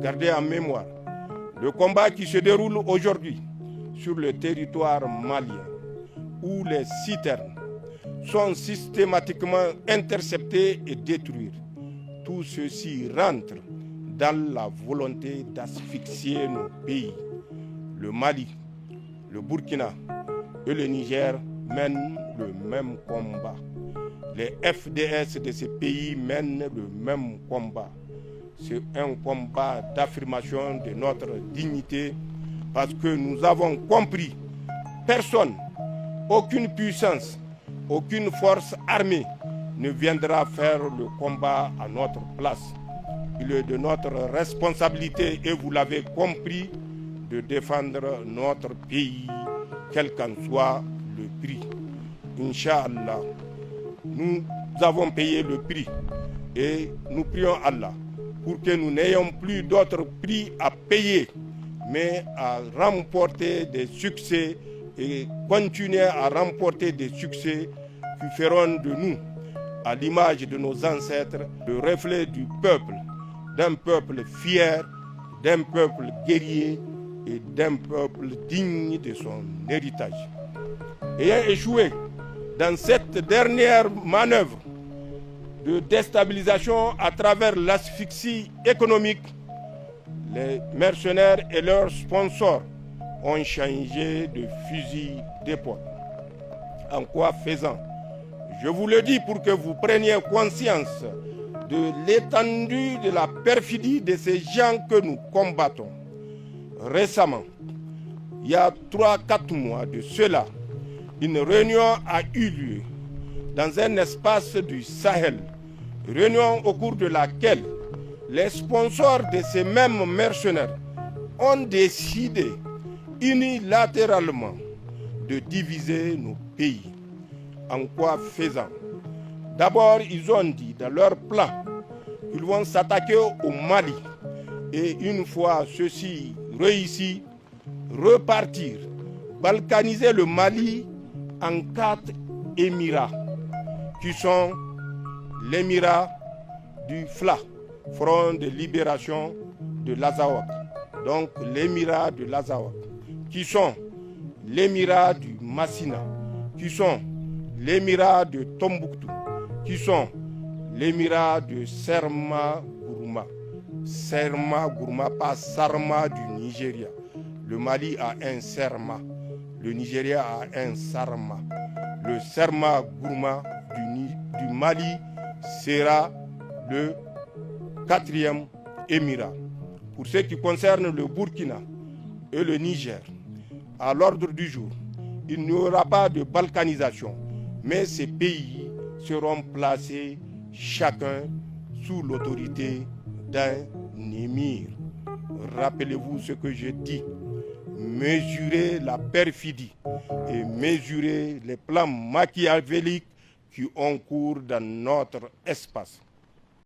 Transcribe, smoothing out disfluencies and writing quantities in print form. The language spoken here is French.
Gardez en mémoire le combat qui se déroule aujourd'hui sur le territoire malien, où les citernes sont systématiquement interceptées et détruites. Tout ceci rentre dans la volonté d'asphyxier nos pays. Le Mali, le Burkina et le Niger mènent le même combat. Les FDS de ces pays mènent le même combat. C'est un combat d'affirmation de notre dignité parce que nous avons compris, personne, aucune puissance, aucune force armée ne viendra faire le combat à notre place. Il est de notre responsabilité, et vous l'avez compris, de défendre notre pays, quel qu'en soit le prix. Inch'Allah, nous avons payé le prix et nous prions Allah pour que nous n'ayons plus d'autres prix à payer, mais à remporter des succès et continuer à remporter des succès qui feront de nous, à l'image de nos ancêtres, le reflet du peuple, d'un peuple fier, d'un peuple guerrier et d'un peuple digne de son héritage. Ayant échoué dans cette dernière manœuvre de déstabilisation à travers l'asphyxie économique, les mercenaires et leurs sponsors ont changé de fusil d'épaule. En quoi faisant? Je vous le dis pour que vous preniez conscience de l'étendue de la perfidie de ces gens que nous combattons. Récemment, il y a 3-4 mois de cela, une réunion a eu lieu dans un espace du Sahel, réunion au cours de laquelle les sponsors de ces mêmes mercenaires ont décidé unilatéralement de diviser nos pays. En quoi faisant? D'abord, ils ont dit dans leur plan qu'ils vont s'attaquer au Mali et une fois ceci réussi, repartir, balkaniser le Mali en 4 émirats qui sont l'émirat du FLA, Front de libération de l'Azawak, donc l'émirat de l'Azawak, qui sont l'émirat du Massina, qui sont l'émirat de Tombouctou, qui sont l'émirat de Serma Gourma. Serma Gourma, pas Sarma du Nigeria. Le Mali a un Serma, le Nigeria a un Sarma. Le Serma Gourma du Mali sera le 4e émirat. Pour ce qui concerne le Burkina et le Niger, à l'ordre du jour, il n'y aura pas de balkanisation, mais ces pays seront placés chacun sous l'autorité d'un émir. Rappelez-vous ce que je dis. Mesurez la perfidie et mesurez les plans machiavéliques qui ont cours dans notre espace.